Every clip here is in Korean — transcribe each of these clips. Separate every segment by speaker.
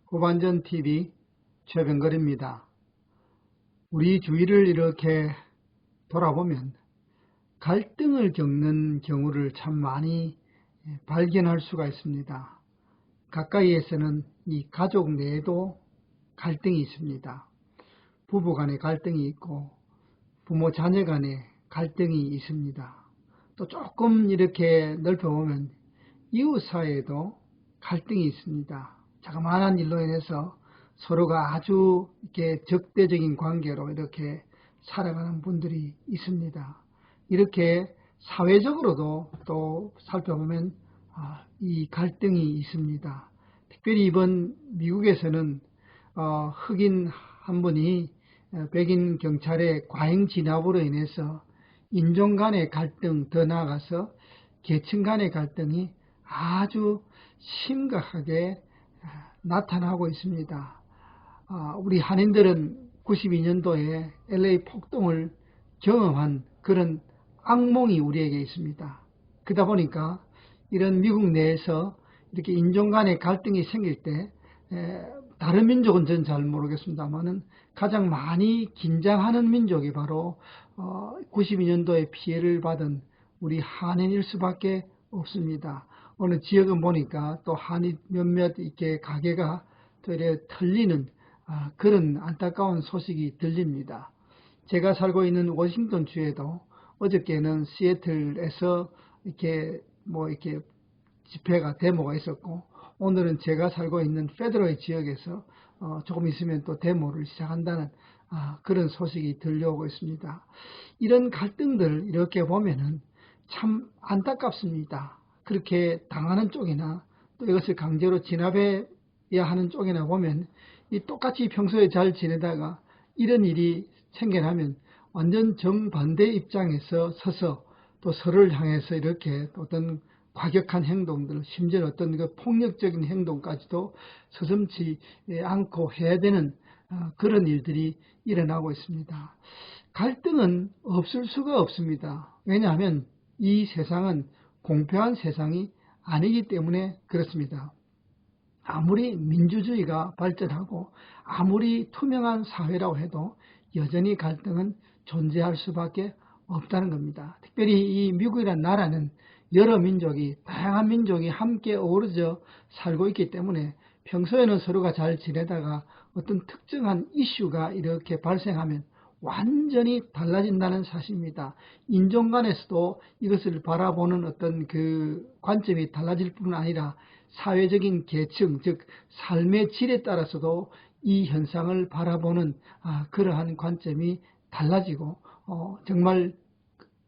Speaker 1: 후반전 TV 최병걸입니다. 우리 주위를 이렇게 돌아보면 갈등을 겪는 경우를 참 많이 발견할 수가 있습니다. 가까이에서는 이 가족 내에도 갈등이 있습니다. 부부 간의 갈등이 있고 부모 자녀 간의 갈등이 있습니다. 또 조금 이렇게 넓혀보면 이웃 사이에도 갈등이 있습니다. 자그마한 일로 인해서 서로가 아주 이렇게 적대적인 관계로 이렇게 살아가는 분들이 있습니다. 이렇게 사회적으로도 또 살펴보면 이 갈등이 있습니다. 특별히 이번 미국에서는 흑인 한 분이 백인 경찰의 과잉 진압으로 인해서 인종 간의 갈등, 더 나아가서 계층 간의 갈등이 아주 심각하게 나타나고 있습니다. 우리 한인들은 92년도에 LA 폭동을 경험한 그런 악몽이 우리에게 있습니다. 그러다 보니까 이런 미국 내에서 이렇게 인종 간의 갈등이 생길 때 다른 민족은 전 잘 모르겠습니다만은 가장 많이 긴장하는 민족이 바로 92년도에 피해를 받은 우리 한인일 수밖에 없습니다. 어느 지역은 보니까 또 한인 몇몇 이렇게 가게가 또 이렇게 털리는 그런 안타까운 소식이 들립니다. 제가 살고 있는 워싱턴 주에도 어저께는 시애틀에서 이렇게 집회가 데모가 있었고, 오늘은 제가 살고 있는 페드로의 지역에서 조금 있으면 또 데모를 시작한다는 그런 소식이 들려오고 있습니다. 이런 갈등들 이렇게 보면은 참 안타깝습니다. 그렇게 당하는 쪽이나 또 이것을 강제로 진압해야 하는 쪽이나 보면 이 똑같이 평소에 잘 지내다가 이런 일이 생겨나면 완전 정반대 입장에서 서서 또 서로를 향해서 이렇게 어떤 과격한 행동들, 심지어 어떤 그 폭력적인 행동까지도 서슴지 않고 해야 되는 그런 일들이 일어나고 있습니다. 갈등은 없을 수가 없습니다. 왜냐하면 이 세상은 공평한 세상이 아니기 때문에 그렇습니다. 아무리 민주주의가 발전하고 아무리 투명한 사회라고 해도 여전히 갈등은 존재할 수밖에 없다는 겁니다. 특별히 이 미국이라는 나라는 여러 민족이, 다양한 민족이 함께 어우러져 살고 있기 때문에 평소에는 서로가 잘 지내다가 어떤 특정한 이슈가 이렇게 발생하면 완전히 달라진다는 사실입니다. 인종 간에서도 이것을 바라보는 어떤 그 관점이 달라질 뿐 아니라 사회적인 계층, 즉 삶의 질에 따라서도 이 현상을 바라보는 그러한 관점이 달라지고 정말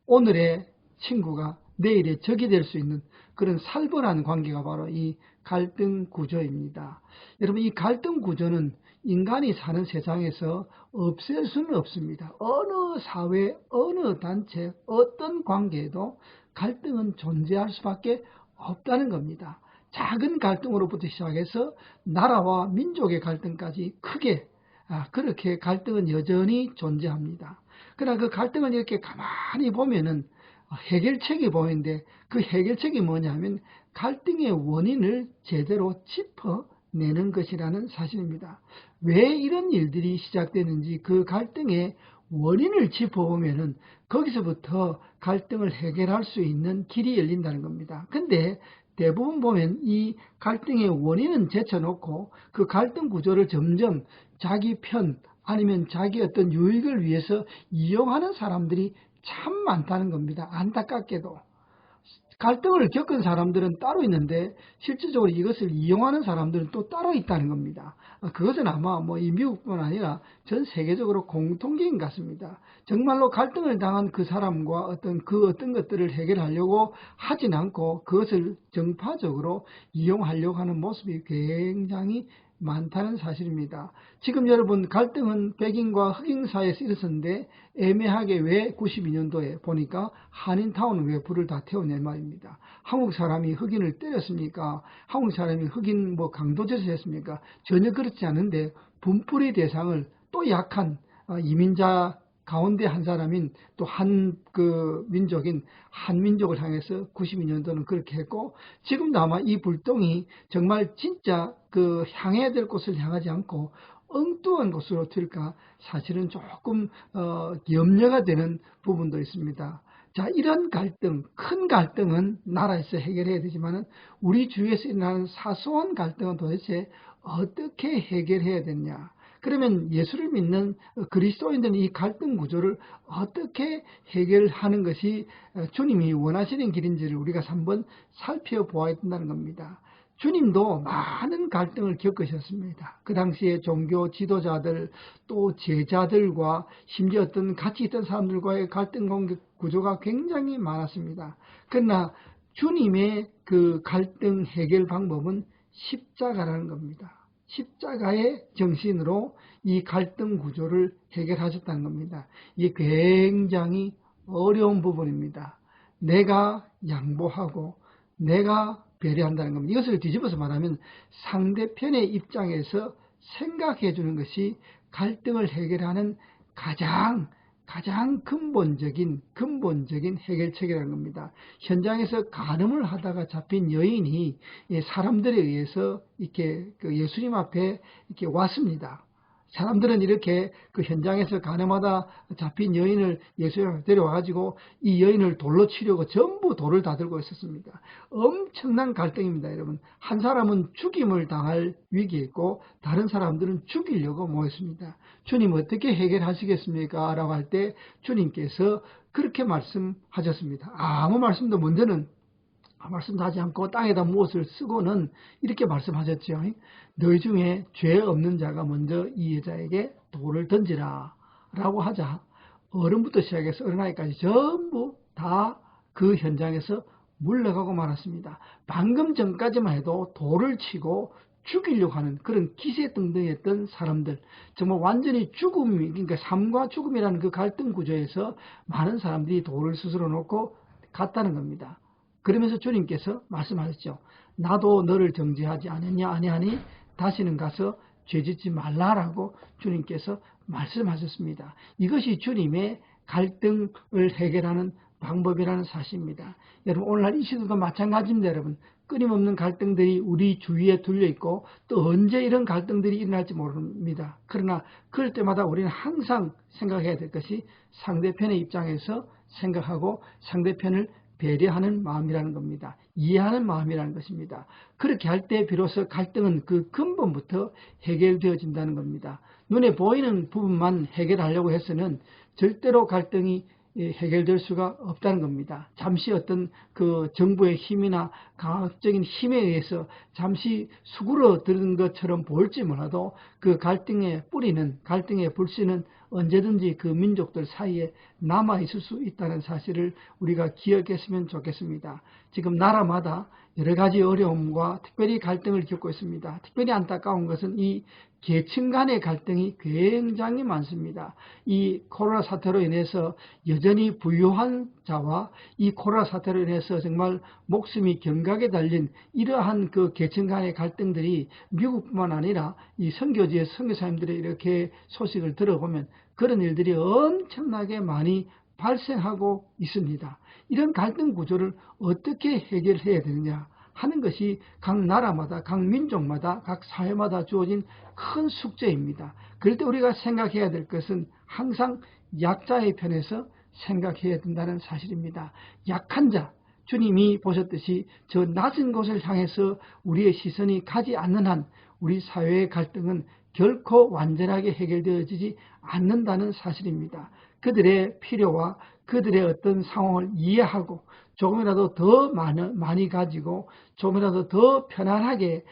Speaker 1: 오늘의 친구가 내일의 적이 될 수 있는 그런 살벌한 관계가 바로 이 갈등 구조입니다. 여러분, 이 갈등 구조는 인간이 사는 세상에서 없앨 수는 없습니다. 어느 사회, 어느 단체, 어떤 관계에도 갈등은 존재할 수밖에 없다는 겁니다. 작은 갈등으로부터 시작해서 나라와 민족의 갈등까지 크게 그렇게 갈등은 여전히 존재합니다. 그러나 그 갈등을 이렇게 가만히 보면은 해결책이 보이는데 그 해결책이 뭐냐면 갈등의 원인을 제대로 짚어내는 것이라는 사실입니다. 왜 이런 일들이 시작되는지 그 갈등의 원인을 짚어보면은 거기서부터 갈등을 해결할 수 있는 길이 열린다는 겁니다. 근데 대부분 보면 이 갈등의 원인은 제쳐놓고 그 갈등 구조를 점점 자기 편 아니면 자기 어떤 유익을 위해서 이용하는 사람들이 참 많다는 겁니다. 안타깝게도. 갈등을 겪은 사람들은 따로 있는데 실질적으로 이것을 이용하는 사람들은 또 따로 있다는 겁니다. 그것은 아마 이 미국뿐 아니라 전 세계적으로 공통적인 것 같습니다. 정말로 갈등을 당한 그 사람과 어떤 것들을 해결하려고 하진 않고 그것을 정파적으로 이용하려고 하는 모습이 굉장히 많다는 사실입니다. 지금 여러분, 갈등은 백인과 흑인 사이에서 일어섰는데 애매하게 왜 92년도에 보니까 한인타운은 왜 불을 다 태우냐 말입니다. 한국 사람이 흑인을 때렸습니까? 한국 사람이 흑인 강도짓을 했습니까? 전혀 그렇지 않은데 분풀이 대상을 또 약한 이민자 가운데 한 사람인 또 한 그 민족인 한민족을 향해서 92년도는 그렇게 했고, 지금도 아마 이 불똥이 정말 진짜 그 향해야 될 곳을 향하지 않고 엉뚱한 곳으로 튈까 사실은 조금 염려가 되는 부분도 있습니다. 자, 이런 갈등, 큰 갈등은 나라에서 해결해야 되지만은 우리 주위에서 일어나는 사소한 갈등은 도대체 어떻게 해결해야 되냐? 그러면 예수를 믿는 그리스도인들은 이 갈등 구조를 어떻게 해결하는 것이 주님이 원하시는 길인지를 우리가 한번 살펴보아야 된다는 겁니다. 주님도 많은 갈등을 겪으셨습니다. 그 당시에 종교 지도자들 또 제자들과 심지어 어떤 같이 있던 사람들과의 갈등 구조가 굉장히 많았습니다. 그러나 주님의 그 갈등 해결 방법은 십자가라는 겁니다. 십자가의 정신으로 이 갈등 구조를 해결하셨다는 겁니다. 이게 굉장히 어려운 부분입니다. 내가 양보하고 내가 배려한다는 겁니다. 이것을 뒤집어서 말하면 상대편의 입장에서 생각해 주는 것이 갈등을 해결하는 가장 근본적인 해결책이라는 겁니다. 현장에서 간음을 하다가 잡힌 여인이 사람들에 의해서 이렇게 예수님 앞에 이렇게 왔습니다. 사람들은 이렇게 그 현장에서 간음하다 잡힌 여인을 예수님 앞에 데려와가지고 이 여인을 돌로 치려고 전부 돌을 다 들고 있었습니다. 엄청난 갈등입니다, 여러분. 한 사람은 죽임을 당할 위기에 있고 다른 사람들은 죽이려고 모였습니다. 주님 어떻게 해결하시겠습니까? 라고 할 때 주님께서 그렇게 말씀하셨습니다. 아무 말씀도 먼저는 말씀도 하지 않고 땅에다 무엇을 쓰고는 이렇게 말씀하셨죠. 너희 중에 죄 없는 자가 먼저 이 여자에게 돌을 던지라 라고 하자 어른부터 시작해서 어린아이까지 전부 다 그 현장에서 물러가고 말았습니다. 방금 전까지만 해도 돌을 치고 죽이려고 하는 그런 기세등등했던 사람들, 정말 완전히 죽음이, 그러니까 삶과 죽음이라는 그 갈등 구조에서 많은 사람들이 돌을 스스로 놓고 갔다는 겁니다. 그러면서 주님께서 말씀하셨죠. 나도 너를 정죄하지 않았냐 아니하니 다시는 가서 죄짓지 말라라고 주님께서 말씀하셨습니다. 이것이 주님의 갈등을 해결하는 방법이라는 사실입니다. 여러분, 오늘날 이 시대도 마찬가지입니다. 여러분, 끊임없는 갈등들이 우리 주위에 둘려 있고 또 언제 이런 갈등들이 일어날지 모릅니다. 그러나 그럴 때마다 우리는 항상 생각해야 될 것이 상대편의 입장에서 생각하고 상대편을 배려하는 마음이라는 겁니다. 이해하는 마음이라는 것입니다. 그렇게 할 때 비로소 갈등은 그 근본부터 해결되어진다는 겁니다. 눈에 보이는 부분만 해결하려고 해서는 절대로 갈등이 해결될 수가 없다는 겁니다. 잠시 어떤 그 정부의 힘이나 강압적인 힘에 의해서 잠시 수그러드는 것처럼 보일지 몰라도 그 갈등의 뿌리는, 갈등의 불씨는 언제든지 그 민족들 사이에 남아있을 수 있다는 사실을 우리가 기억했으면 좋겠습니다. 지금 나라마다 여러 가지 어려움과 특별히 갈등을 겪고 있습니다. 특별히 안타까운 것은 이 계층 간의 갈등이 굉장히 많습니다. 이 코로나 사태로 인해서 여전히 부유한 자와 이 코로나 사태로 인해서 정말 목숨이 경각에 달린 이러한 그 계층 간의 갈등들이 미국뿐만 아니라 이 선교지의 선교사님들의 이렇게 소식을 들어보면 그런 일들이 엄청나게 많이 발생하고 있습니다. 이런 갈등 구조를 어떻게 해결해야 되느냐 하는 것이 각 나라마다, 각 민족마다, 각 사회마다 주어진 큰 숙제입니다. 그럴 때 우리가 생각해야 될 것은 항상 약자의 편에서 생각해야 된다는 사실입니다. 약한 자, 주님이 보셨듯이 저 낮은 곳을 향해서 우리의 시선이 가지 않는 한 우리 사회의 갈등은 결코 완전하게 해결되어지지 않는다는 사실입니다. 그들의 필요와 그들의 어떤 상황을 이해하고 조금이라도 더 많이 가지고 조금이라도 더 편안하게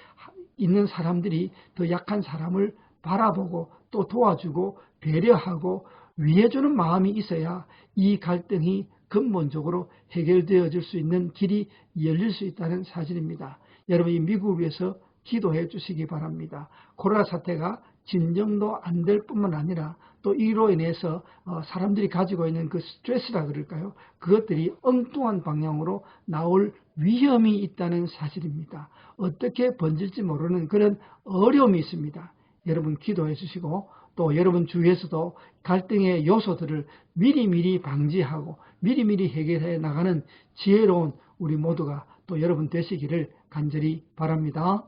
Speaker 1: 있는 사람들이 더 약한 사람을 바라보고 또 도와주고 배려하고 위해주는 마음이 있어야 이 갈등이 근본적으로 해결되어질 수 있는 길이 열릴 수 있다는 사실입니다. 여러분, 이 미국을 위해서 기도해 주시기 바랍니다. 코로나 사태가 진정도 안 될 뿐만 아니라 또 이로 인해서 사람들이 가지고 있는 그 스트레스라 그럴까요? 그것들이 엉뚱한 방향으로 나올 위험이 있다는 사실입니다. 어떻게 번질지 모르는 그런 어려움이 있습니다. 여러분 기도해 주시고 또 여러분 주위에서도 갈등의 요소들을 미리미리 방지하고 미리미리 해결해 나가는 지혜로운 우리 모두가 또 여러분 되시기를 간절히 바랍니다.